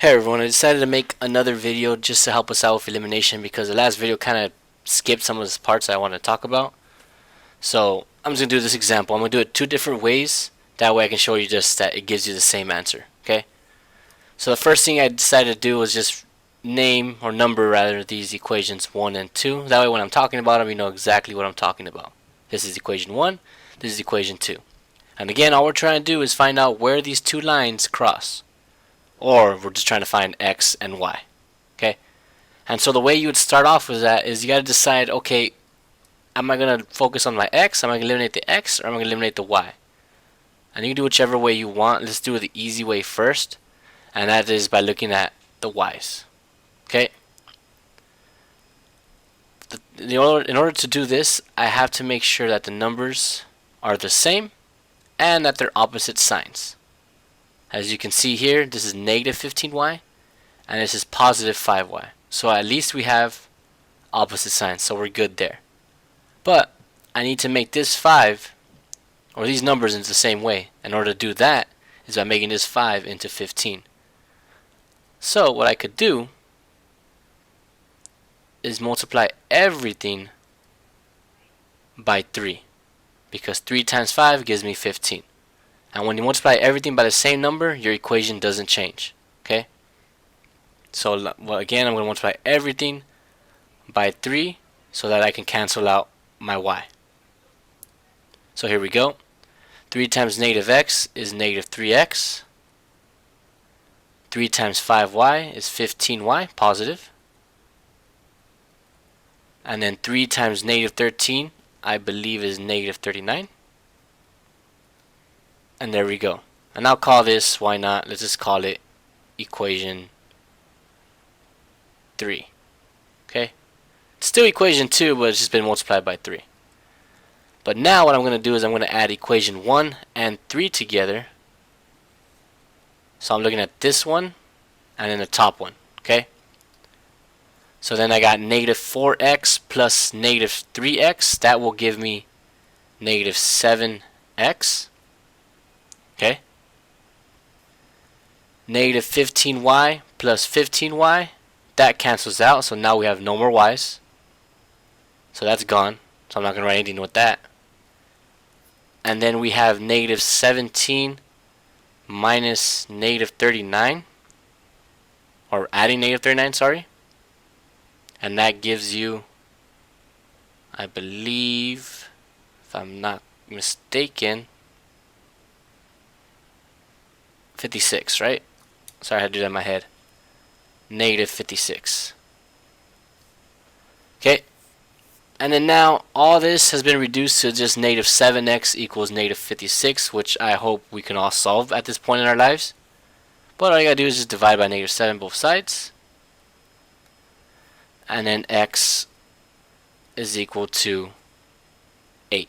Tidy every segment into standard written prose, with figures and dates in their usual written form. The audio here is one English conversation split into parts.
Hey everyone, I decided to make another video just to help us out with elimination because the last video kind of skipped some of the parts I want to talk about. So I'm just going to do this example. I'm going to do it two different ways. That way I can show you just that it gives you the same answer. Okay. So the first thing I decided to do was just name or number rather these equations 1 and 2. That way when I'm talking about them you know exactly what I'm talking about. This is equation 1, this is equation 2. And again all we're trying to do is find out where these two lines cross. Or we're just trying to find x and y. Okay? And so the way you would start off with that is you got to decide, okay, am I going to focus on my x? Am I going to eliminate the x? Or am I going to eliminate the y? And you can do whichever way you want. Let's do it the easy way first. And that is by looking at the y's. Okay? In order to do this, I have to make sure that the numbers are the same and that they're opposite signs. As you can see here, this is negative 15y and this is positive 5y. So at least we have opposite signs, so we're good there. But I need to make this 5 or these numbers in the same way. In order to do that is by making this 5 into 15. So what I could do is multiply everything by 3 because 3 times 5 gives me 15. And when you multiply everything by the same number, your equation doesn't change. Okay? So again, I'm going to multiply everything by 3 so that I can cancel out my y. So here we go. 3 times negative x is negative 3x. 3 times 5y is 15y, positive. And then 3 times negative 13, I believe is negative 39. And there we go. And I'll call this, why not, let's just call it equation 3. Okay? It's still equation 2, but it's just been multiplied by 3. But now what I'm going to do is I'm going to add equation 1 and 3 together. So I'm looking at this one and then the top one. Okay? So then I got negative 4x plus negative 3x. That will give me negative 7x. Okay? Negative 15y plus 15y, that cancels out, so now we have no more y's. So that's gone, so I'm not going to write anything with that. And then we have negative 17 minus negative 39, or adding negative 39, sorry. And that gives you, I believe, if I'm not mistaken, 56, right? Sorry, I had to do that in my head. Negative 56. Okay. And then now all this has been reduced to just negative 7x equals negative 56, which I hope we can all solve at this point in our lives. But all you gotta do is just divide by negative 7 both sides. And then x is equal to 8.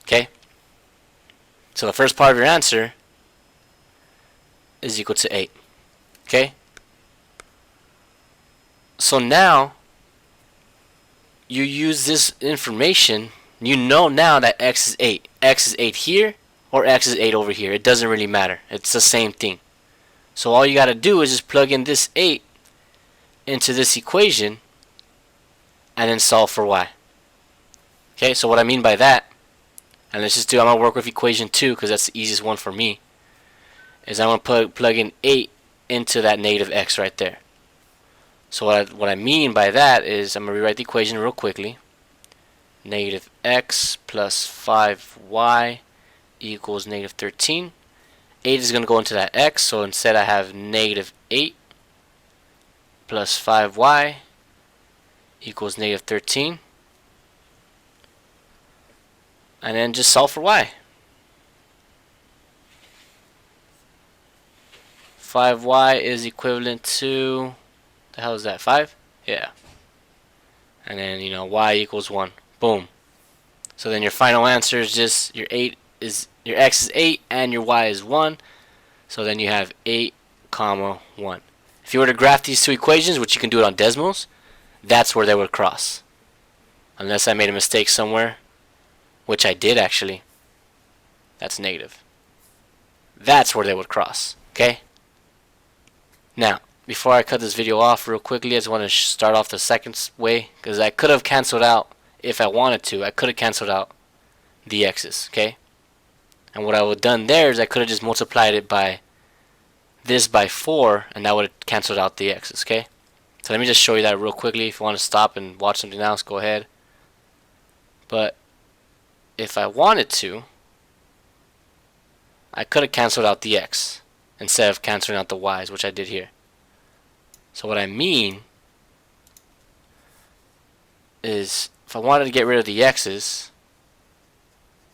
Okay? So the first part of your answer is equal to 8. Okay? So now you use this information, you know now that x is 8. X is 8 here or x is 8 over here. It doesn't really matter. It's the same thing. So all you got to do is just plug in this 8 into this equation and then solve for y. Okay? So what I mean by that, and let's just do, I'm going to work with equation 2 because that's the easiest one for me, is I'm going to plug in 8 into that negative x right there. So what I mean by that is I'm going to rewrite the equation real quickly. Negative x plus 5y equals negative 13. 8 is going to go into that x, so instead I have negative 8 plus 5y equals negative 13. And then just solve for y. 5y is equivalent to, the hell is that, 5? Yeah. And then, you know, y equals 1. Boom. So then your final answer is just, your x is 8 and your y is 1. So then you have 8 comma 1. If you were to graph these two equations, which you can do it on Desmos, that's where they would cross. Unless I made a mistake somewhere, which I did actually. That's negative. That's where they would cross. Okay? Now, before I cut this video off real quickly, I just want to start off the second way, because I could have canceled out, if I wanted to, I could have canceled out the x's, okay? And what I would have done there is I could have just multiplied it by this by 4, and that would have canceled out the x's, okay? So let me just show you that real quickly. If you want to stop and watch something else, go ahead. But if I wanted to, I could have canceled out the x instead of canceling out the y's, which I did here. So what I mean is, if I wanted to get rid of the x's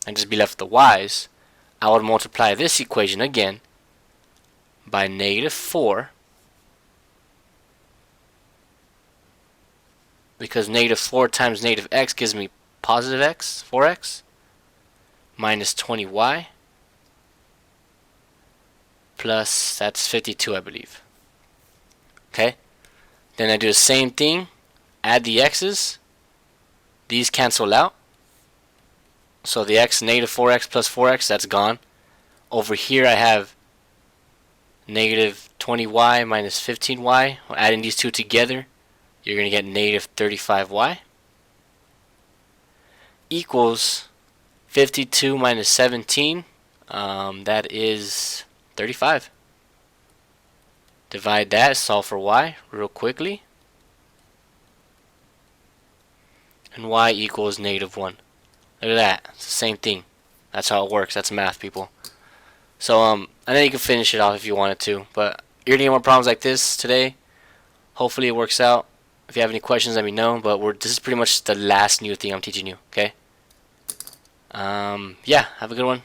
and just be left with the y's, I would multiply this equation again by -4, because -4 times -x gives me positive x, 4x, minus 20y, plus, that's 52, I believe. Okay? Then I do the same thing, add the x's, these cancel out, so the x, -4x plus 4x, that's gone. Over here I have -20y minus 15y. Adding these two together, you're going to get -35y equals 52 minus 17, that is 35. Divide that, solve for y real quickly, and y equals -1. Look at that, it's the same thing. That's how it works. That's math, people. So I know you can finish it off if you wanted to, but you're gonna get more problems like this today. Hopefully it works out. If you have any questions, let me know. But this is pretty much the last new thing I'm teaching you. Okay. Yeah. Have a good one.